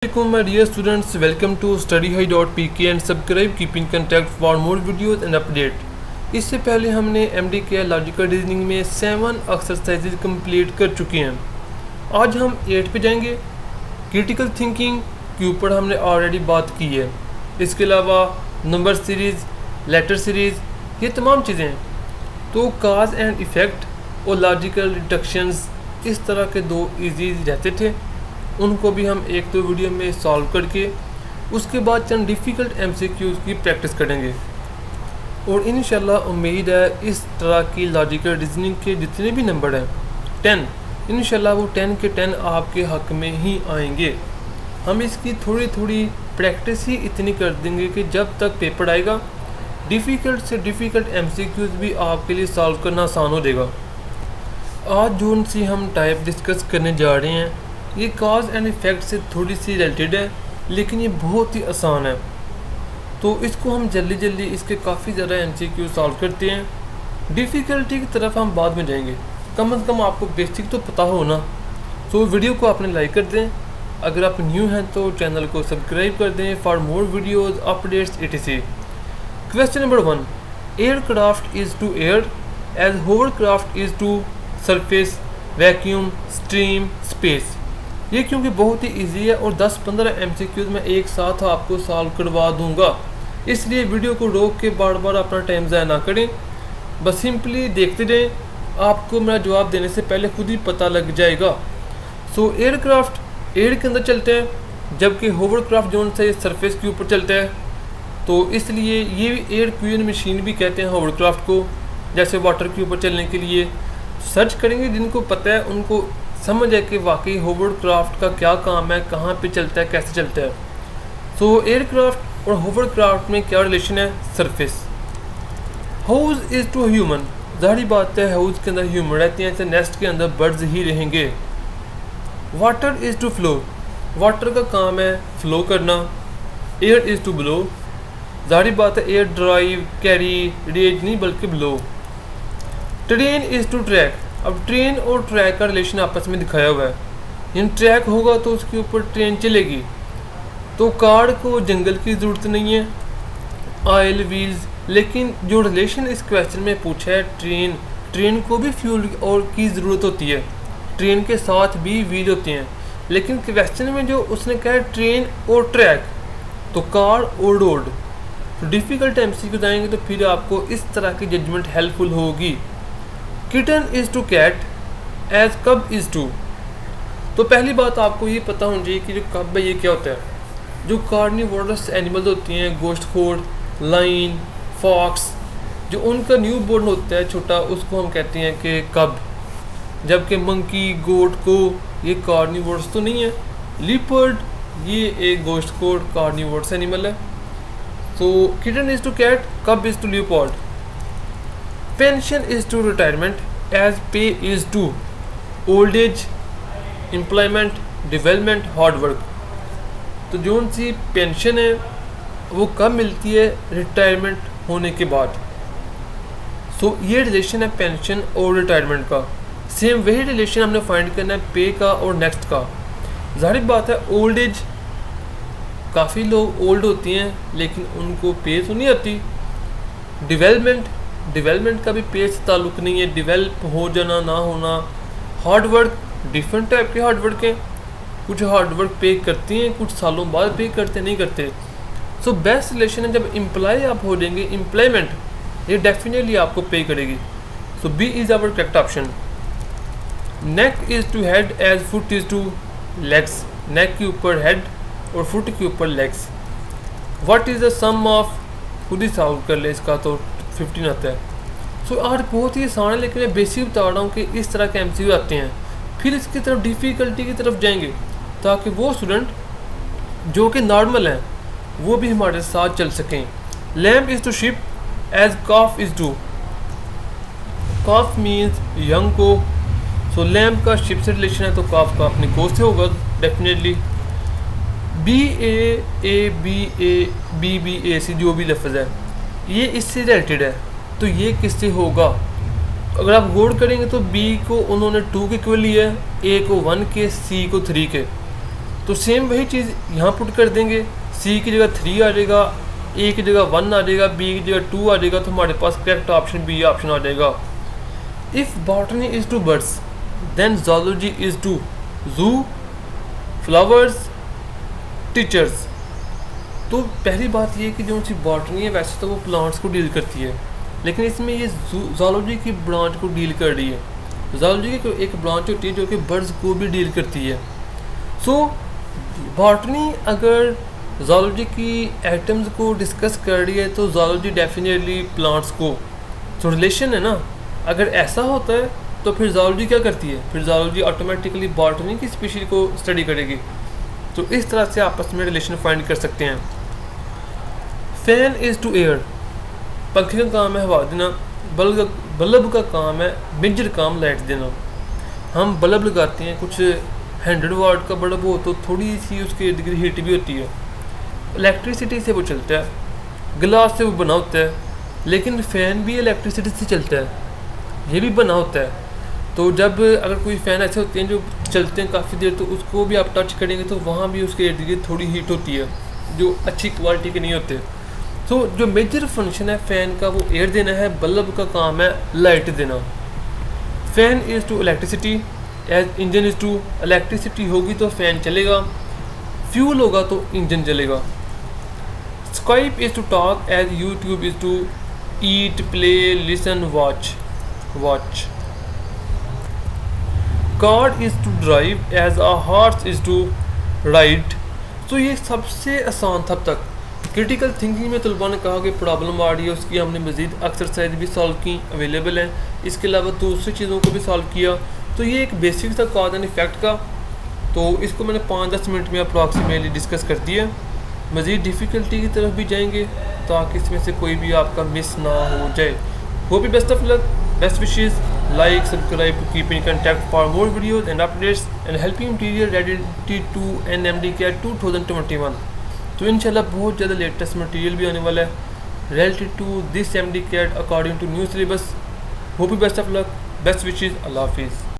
Assalamualaikum my dear students, welcome to studyhigh.pk and subscribe keeping contact for more videos and update। इससे पहले हमने MD के logical reasoning में 7 exercises complete कर चुके हैं। आज हम 8 पे जाएंगे। क्रिटिकल थिंकिंग के ऊपर हमने ऑलरेडी बात की है। इसके अलावा नंबर सीरीज़, लेटर सीरीज़, ये तमाम चीज़ें हैं। तो काज एंड इफ़ेक्ट और लॉजिकल डिडक्शंस इस तरह के दो इजी रहते थे, उनको भी हम एक दो वीडियो में सॉल्व करके उसके बाद चंद डिफ़िकल्ट MCQs की प्रैक्टिस करेंगे। और इंशाल्लाह उम्मीद है इस तरह की लॉजिकल रीजनिंग के जितने भी नंबर हैं 10, इंशाल्लाह वो 10 के 10 आपके हक़ में ही आएंगे। हम इसकी थोड़ी थोड़ी प्रैक्टिस ही इतनी कर देंगे कि जब तक पेपर आएगा डिफ़िकल्ट से डिफ़िकल्ट MCQs भी आपके लिए सॉल्व करना आसान हो जाएगा। आज जो सी हम टाइप डिस्कस करने जा रहे हैं ये काज एंड इफ़ेक्ट से थोड़ी सी रिलेटेड है, लेकिन ये बहुत ही आसान है। तो इसको हम जल्दी जल्दी इसके काफ़ी ज़्यादा MCQ सॉल्व करते हैं। डिफ़िकल्टी की तरफ हम बाद में जाएंगे, कम से कम आपको बेसिक तो पता हो ना। तो वीडियो को आपने लाइक कर दें, अगर आप न्यू हैं तो चैनल को सब्सक्राइब कर दें for more videos updates etc। Question number 1, aircraft is to air as hovercraft is to surface, vacuum, stream, space. ये क्योंकि बहुत ही इजी है और 10-15 MCQs में एक साथ आपको सॉल्व करवा दूंगा, इसलिए वीडियो को रोक के बार बार अपना टाइम ज़ाया ना करें, बस सिंपली देखते रहें। आपको मेरा जवाब देने से पहले खुद ही पता लग जाएगा। सो एयरक्राफ्ट एयर के अंदर चलते हैं, जबकि होवरक्राफ्ट जोन से सरफेस के ऊपर चलता है, तो इसलिए ये एयर क्यून मशीन भी कहते हैं होवरक्राफ्ट को, जैसे वाटर के ऊपर चलने के लिए। सर्च करेंगे, जिनको पता है उनको समझ है कि वाकई होवरक्राफ्ट का क्या काम है, कहाँ पे चलता है, कैसे चलता है। सो एयरक्राफ्ट और होवरक्राफ्ट में क्या रिलेशन है? Surface. House is to human, ज़ाहिर बात है हाउस के अंदर ह्यूमन रहते हैं, जैसे नेस्ट के अंदर बर्ड्स ही रहेंगे। Water is to flow, water का काम है फ्लो करना। एयर इज़ टू ब्लो, ज़ाहिर बात है एयर ड्राइव, कैरी, रेज नहीं बल्कि blow. Train is to track, अब ट्रेन और ट्रैक का रिलेशन आपस में दिखाया हुआ है। यानी ट्रैक होगा तो उसके ऊपर ट्रेन चलेगी। तो कार को जंगल की ज़रूरत नहीं है, ऑयल, व्हील्स, लेकिन जो रिलेशन इस क्वेश्चन में पूछा है ट्रेन को भी फ्यूल और की ज़रूरत होती है, ट्रेन के साथ भी व्हील होते हैं। लेकिन क्वेश्चन में जो उसने कहा है ट्रेन और ट्रैक, तो कार और रोड। तो डिफ़िकल्ट MCQ आएंगे तो फिर आपको इस तरह की जजमेंट हेल्पफुल होगी। Kitten is to cat as cub is to, तो पहली बात आपको ये पता होनी चाहिए कि जो कब है ये क्या होता है। जो कार्निवोरस एनिमल्स होती हैं, गोश्तखोर, लाइन, फॉक्स, जो उनका न्यू बोर्न होता है छोटा, उसको हम कहते हैं कि कब। जबकि मंकी, गोट को ये कार्निवोरस तो नहीं है। लिपर्ड ये एक गोश्तखोर कार्निवोरस एनिमल है। तो kitten is to cat, cub is to leopard. Pension is to retirement age pay is to old age, employment, development, hard work. तो जो सी पेंशन है वो कब मिलती है? रिटायरमेंट होने के बाद। सो ये रिलेशन है पेंशन और रिटायरमेंट का। सेम वही रिलेशन हमने फाइंड करना है पे का और नेक्स्ट का। ज़ाहिर बात है ओल्ड एज, काफ़ी लोग ओल्ड होती हैं लेकिन उनको पे तो नहीं आती। डेवलपमेंट का भी पे से ताल्लुक़ नहीं है, डेवलप हो जाना ना होना। हार्ड वर्क, डिफरेंट टाइप के हार्ड वर्क हैं, कुछ हार्ड वर्क पे करती हैं, कुछ सालों बाद पे करते नहीं करते। सो बेस्ट रिलेशन है जब एम्प्लॉय आप हो जाएंगे, एम्प्लॉयमेंट, ये डेफिनेटली आपको पे करेगी। So B is our correct option. Neck is to head as foot is to legs, neck के ऊपर हेड और फुट के ऊपर legs. What is the sum of, खुद ही सॉल्व कर ले इसका, तो 15 आता है। सो आज बहुत ही आसान है, लेकिन मैं बेसिक बता रहा हूँ कि इस तरह के MCQ आते हैं। फिर इसकी तरफ डिफ़िकल्टी की तरफ जाएंगे ताकि वो स्टूडेंट जो कि नॉर्मल हैं वो भी हमारे साथ चल सकें। Lamp is to ship as calf is to, calf means young को। सो लैम्प का शिप से रिलेशन है तो कॉफ का अपने को से होगा डेफिनेटली। BAABABBAC जो भी लफ्ज़ है ये इससे रिलेटेड है, तो ये किससे होगा? अगर आप गौर करेंगे तो B को उन्होंने 2 के इक्वल लिया है, A को 1 के, C को 3 के। तो सेम वही चीज़ यहाँ पुट कर देंगे, सी की जगह 3 आ जाएगा, ए की जगह 1 आ जाएगा, बी की जगह 2 आ जाएगा, तो हमारे पास करेक्ट ऑप्शन बी ऑप्शन आ जाएगा। If botany is to birds then zoology is to zoo, flowers, teachers. तो पहली बात ये कि जो सी बॉटनी है वैसे तो वो प्लांट्स को डील करती है, लेकिन इसमें ये ज़ूलॉजी की ब्रांच को डील कर रही है। ज़ूलॉजी की एक ब्रांच होती है जो कि बर्ड्स को भी डील करती है। सो बॉटनी अगर ज़ूलॉजी की एटम्स को डिस्कस कर रही है तो ज़ूलॉजी डेफिनेटली प्लांट्स को, तो रिलेशन है ना। अगर ऐसा होता है तो फिर ज़ूलॉजी क्या करती है, फिर ज़ूलॉजी ऑटोमेटिकली बॉटनी की स्पीशीज़ को स्टडी करेगी। तो इस तरह से आपस में रिलेशन फाइंड कर सकते हैं। फैन इज़ टू एयर, पंखे का काम है हवा देना, बल्ब का काम है, मेजर काम लाइट देना। हम बल्ब लगाते हैं, कुछ 100 वाट का बल्ब हो तो थोड़ी सी उसकी डिग्री हीट भी होती है, इलेक्ट्रिसिटी से वो चलता है, ग्लास से वो बना होता है, लेकिन फ़ैन भी इलेक्ट्रिसिटी से चलता है, ये भी बना होता है। तो जब अगर कोई फ़ैन ऐसे होते हैं जो चलते हैं काफ़ी देर, तो उसको भी आप टच करेंगे तो वहाँ भी उसके इर्द गिर्द थोड़ी हीट होती है जो अच्छी क्वालिटी के नहीं होते। तो जो मेजर फंक्शन है फ़ैन का वो एयर देना है, बल्ब का काम है लाइट देना। Fan is to electricity as engine is to, electricity होगी तो फ़ैन चलेगा, फ्यूल होगा तो इंजन चलेगा। Skype is to talk as YouTube is to eat, play, listen, watch. Car is to drive as a horse is to ride. तो ये सबसे आसान था अब तक। क्रिटिकल थिंकिंग में तलबा ने कहा कि प्रॉब्लम आ रही है, उसकी हमने मज़ीद एक्सरसाइज भी सॉल्व की, अवेलेबल हैं। इसके अलावा दूसरी चीज़ों को भी सॉल्व किया। तो ये एक बेसिक था कॉज एंड इफेक्ट का, तो इसको मैंने 5-10 मिनट में अप्रॉक्सीमेटली डिस्कस कर दिया। मज़ीद डिफ़िकल्टी की तरफ भी जाएंगे ताकि इसमें से कोई भी आपका मिस ना हो जाए। Hope you best of luck, best wishes, like, subscribe to keep in contact for more videos and updates and helping material related to NMDCAT 2021। तो इंशाल्लाह बहुत ज़्यादा लेटेस्ट मटेरियल भी आने वाला है related to this MDCAT according to new syllabus। Hope you best of luck, best wishes, Allah हाफिज़।